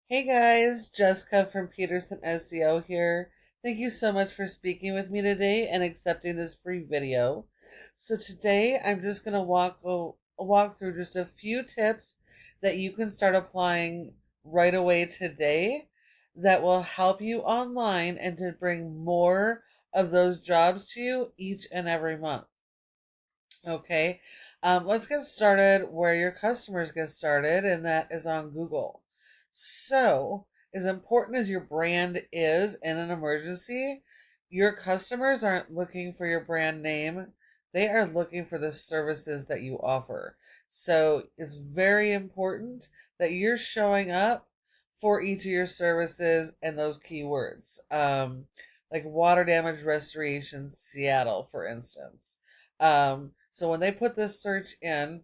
Hey guys, Jessica from Peterson SEO here. Thank you so much for speaking with me today and accepting this free video. So today I'm just going to walk through just a few tips that you can start applying right away today that will help you online and to bring more of those jobs to you each and every month. Okay, let's get started where your customers get started, and that is on Google. So, as important as your brand is in an emergency, your customers aren't looking for your brand name. They are looking for the services that you offer. So, it's very important that you're showing up for each of your services and those keywords, like water damage restoration, Seattle, for instance. So when they put this search in,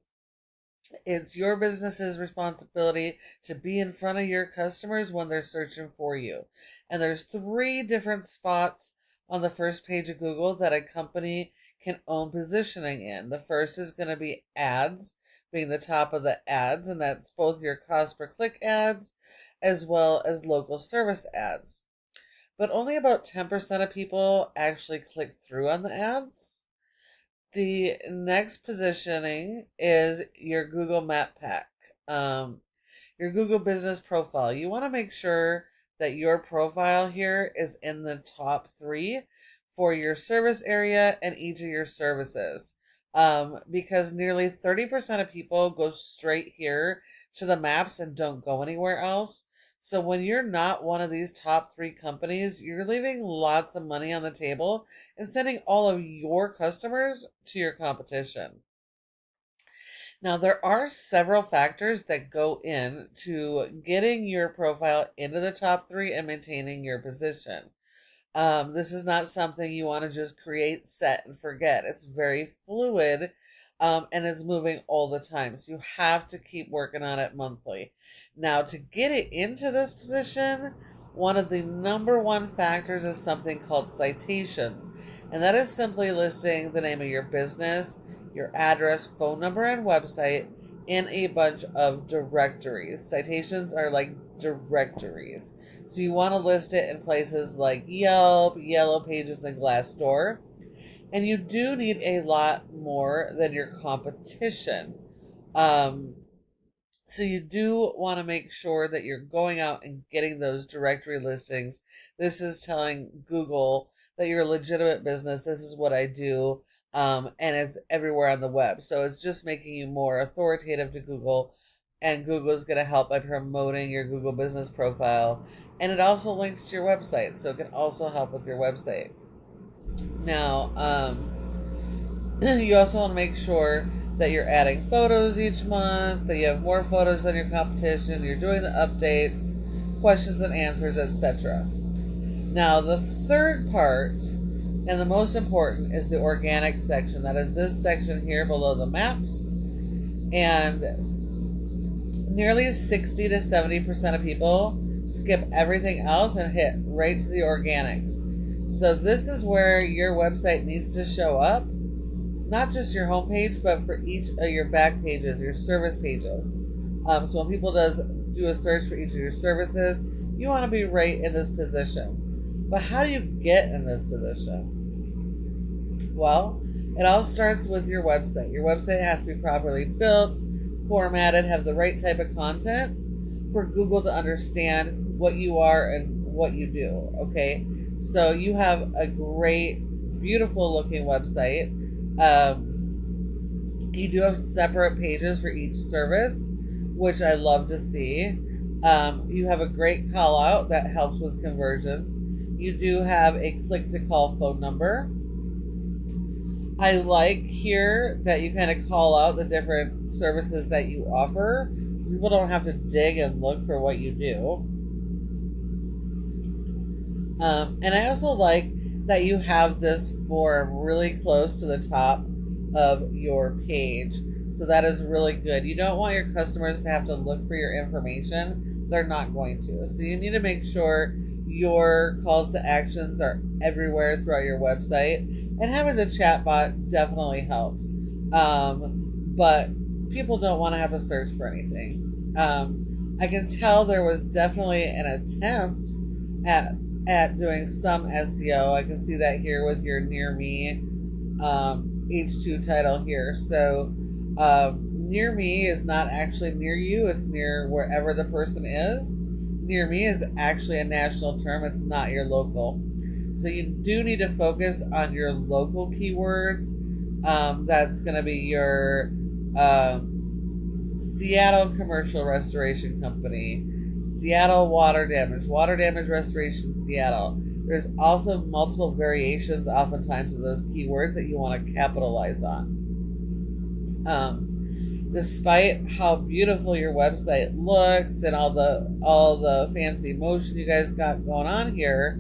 it's your business's responsibility to be in front of your customers when they're searching for you. And there's 3 different spots on the first page of Google that a company can own positioning in. The first is going to be ads, being the top of the ads, and that's both your cost per click ads as well as local service ads. But only about 10% of people actually click through on the ads. The next positioning is your Google Map Pack, your Google Business Profile. You want to make sure that your profile here is in the top 3 for your service area and each of your services, because nearly 30% of people go straight here to the maps and don't go anywhere else. So when you're not one of these top 3 companies, you're leaving lots of money on the table and sending all of your customers to your competition. Now, there are several factors that go into getting your profile into the top 3 and maintaining your position. This is not something you want to just create, set, and forget. It's very fluid, and it's moving all the time. So you have to keep working on it monthly. Now, to get it into this position, one of the number 1 factors is something called citations. And that is simply listing the name of your business, your address, phone number, and website in a bunch of directories. Citations are like directories. So you want to list it in places like Yelp, Yellow Pages, and Glassdoor. And you do need a lot more than your competition. Um, so you do want to make sure that you're going out and getting those directory listings. This is telling Google that you're a legitimate business. This is what I do. And it's everywhere on the web. So it's just making you more authoritative to Google. And Google is going to help by promoting your Google business profile. And it also links to your website. So it can also help with your website. Now, you also want to make sure that you're adding photos each month, that you have more photos than your competition, you're doing the updates, questions and answers, etc. Now, the third part, and the most important, is the organic section. That is this section here below the maps. And nearly 60 to 70% of people skip everything else and hit right to the organics. So this is where your website needs to show up, not just your homepage, but for each of your back pages, your service pages. So when people do a search for each of your services, you want to be right in this position. But how do you get in this position? Well, it all starts with your website. Your website has to be properly built, formatted, have the right type of content for Google to understand what you are and what you do. Okay, so you have a great, beautiful looking website. You do have separate pages for each service, which I love to see. You have a great call out that helps with conversions. You do have a click to call phone number. I like here that you kind of call out the different services that you offer, so people don't have to dig and look for what you do. And I also like that you have this form really close to the top of your page. So that is really good. You don't want your customers to have to look for your information. They're not going to. So you need to make sure your calls to actions are everywhere throughout your website. And having the chat bot definitely helps. But people don't want to have to search for anything. I can tell there was definitely an attempt at doing some SEO. I can see that here with your near me H2 title here. So near me is not actually near you, it's near wherever the person is. Near me is actually a national term, it's not your local. So you do need to focus on your local keywords. That's going to be your Seattle Commercial Restoration Company, Seattle Water Damage Restoration, Seattle. There's also multiple variations oftentimes of those keywords that you want to capitalize on. Despite how beautiful your website looks and all the fancy motion you guys got going on here,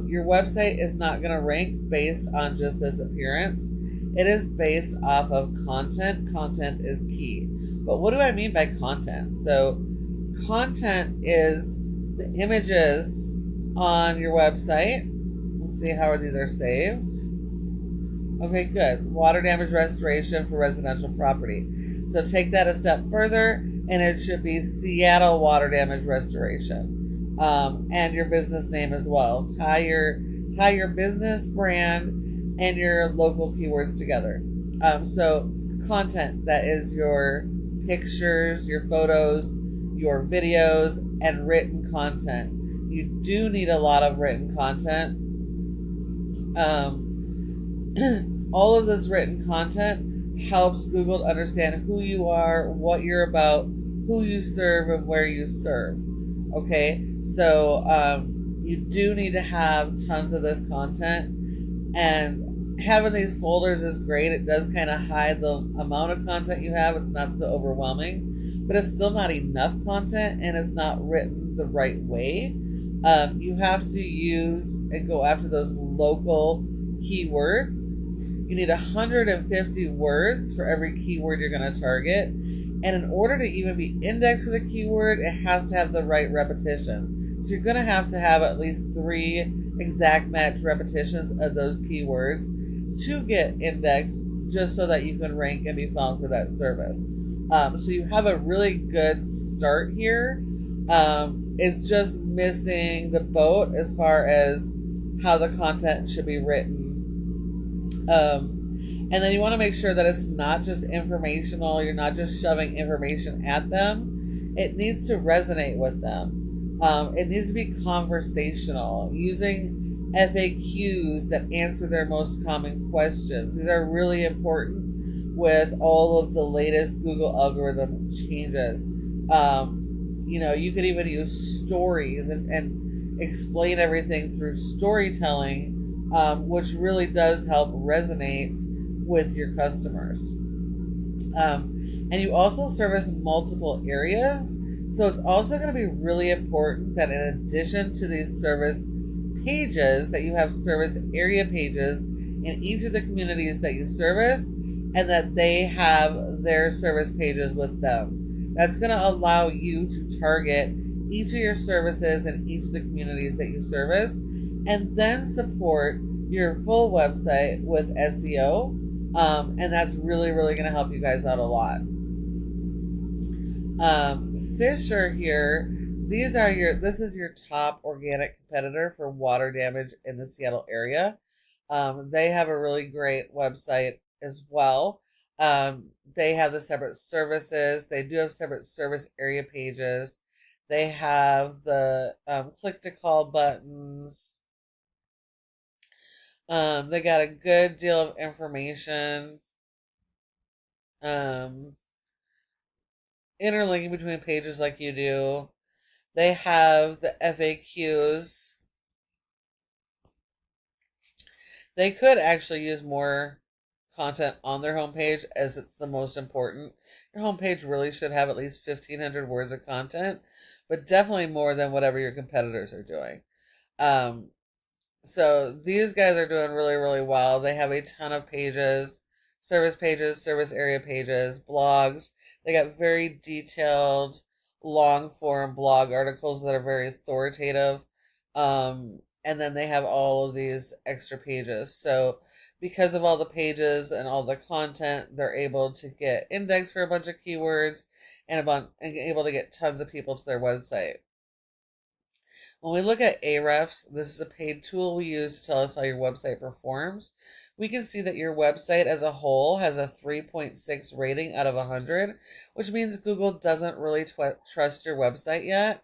your website is not going to rank based on just this appearance. It is based off of content. Content is key. But what do I mean by content? So content is the images on your website. Let's see how these are saved. Okay, good. Water damage restoration for residential property. So take that a step further, and it should be Seattle Water Damage Restoration, and your business name as well. Tie your business brand and your local keywords together. So content, that is your pictures, your photos, your videos, and written content. You do need a lot of written content. All of this written content helps Google to understand who you are, what you're about, who you serve, and where you serve. Okay, so you do need to have tons of this content, and having these folders is great. It does kind of hide the amount of content you have. It's not so overwhelming, but it's still not enough content, and it's not written the right way. You have to use and go after those local keywords. You need 150 words for every keyword you're going to target. And in order to even be indexed for the keyword, it has to have the right repetition. So you're going to have at least 3 exact match repetitions of those keywords to get indexed, just so that you can rank and be found for that service. So you have a really good start here. It's just missing the boat as far as how the content should be written. And then you want to make sure that it's not just informational. You're not just shoving information at them. It needs to resonate with them. It needs to be conversational, using FAQs that answer their most common questions. These are really important with all of the latest Google algorithm changes. You could even use stories and explain everything through storytelling, which really does help resonate with your customers. And you also service multiple areas, so it's also going to be really important that in addition to these service pages, that you have service area pages in each of the communities that you service, and that they have their service pages with them. That's going to allow you to target each of your services in each of the communities that you service, and then support your full website with SEO. And that's really, really going to help you guys out a lot. Fisher here, this is your top organic competitor for water damage in the Seattle area. They have a really great website as well. They have the separate services. They do have separate service area pages. They have the click to call buttons. They got a good deal of information. Interlinking between pages like you do. They have the FAQs. They could actually use more content on their homepage, as it's the most important. Your homepage really should have at least 1,500 words of content, but definitely more than whatever your competitors are doing. So these guys are doing really, really well. They have a ton of pages, service area pages, blogs. They got very detailed, long form blog articles that are very authoritative. And then they have all of these extra pages. So because of all the pages and all the content, they're able to get indexed for a bunch of keywords, and able to get tons of people to their website. When we look at Ahrefs, this is a paid tool we use to tell us how your website performs. We can see that your website as a whole has a 3.6 rating out of 100, which means Google doesn't really trust your website yet.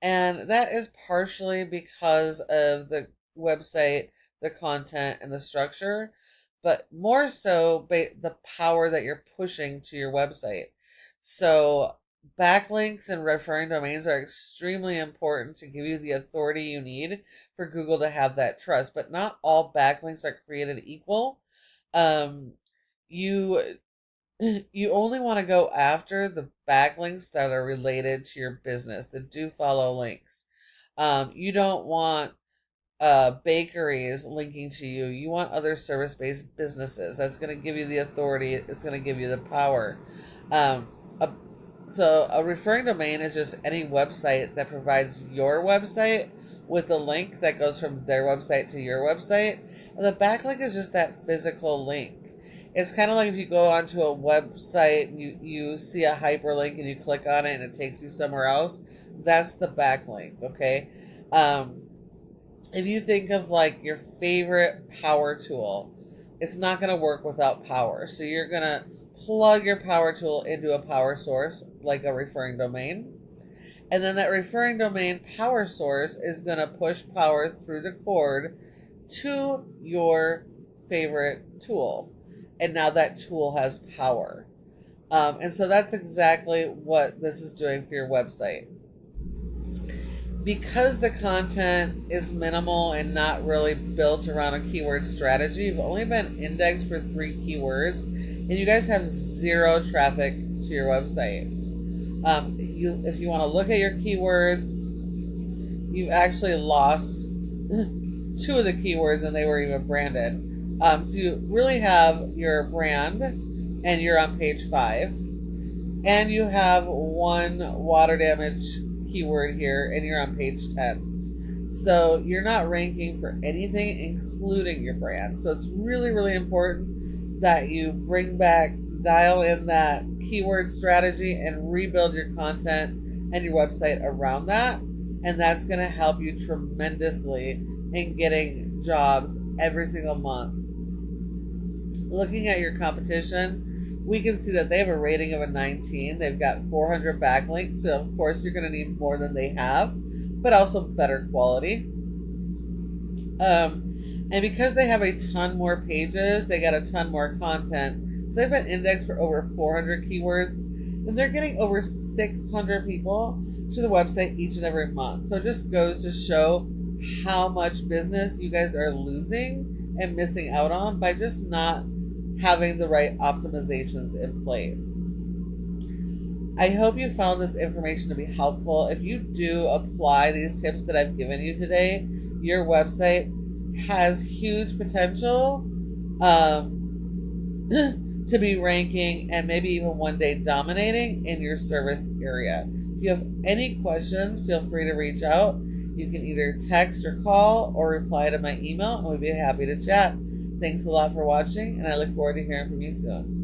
And that is partially because of the website, the content, and the structure, but more so the power that you're pushing to your website. So backlinks and referring domains are extremely important to give you the authority you need for Google to have that trust, but not all backlinks are created equal. You you only want to go after the backlinks that are related to your business, the do follow links. You don't want bakeries linking to you. You want other service-based businesses. That's going to give you the authority. It's going to give you the power. Um, a, so a referring domain is just any website that provides your website with a link that goes from their website to your website. And the backlink is just that physical link. It's kind of like if you go onto a website and you see a hyperlink and you click on it and it takes you somewhere else. That's the backlink, okay? If you think of like your favorite power tool, it's not going to work without power. So you're going to plug your power tool into a power source, like a referring domain. And then that referring domain power source is going to push power through the cord to your favorite tool. And now that tool has power. And so that's exactly what this is doing for your website. Because the content is minimal and not really built around a keyword strategy, you've only been indexed for 3 keywords, and you guys have 0 traffic to your website. If you want to look at your keywords, you've actually lost 2 of the keywords, and they were even branded. So you really have your brand, and you're on page 5, and you have 1 water damage keyword here, and you're on page 10. So you're not ranking for anything, including your brand. So it's really, really important that you dial in that keyword strategy and rebuild your content and your website around that. And that's going to help you tremendously in getting jobs every single month. Looking at your competition, we can see that they have a rating of a 19. They've got 400 backlinks, so of course you're going to need more than they have, but also better quality. And because they have a ton more pages, they got a ton more content. So they've been indexed for over 400 keywords, and they're getting over 600 people to the website each and every month. So it just goes to show how much business you guys are losing and missing out on by just not having the right optimizations in place. I hope you found this information to be helpful. If you do apply these tips that I've given you today, your website has huge potential to be ranking and maybe even one day dominating in your service area. If you have any questions, feel free to reach out. You can either text or call or reply to my email, and we'd be happy to chat. Thanks a lot for watching, and I look forward to hearing from you soon.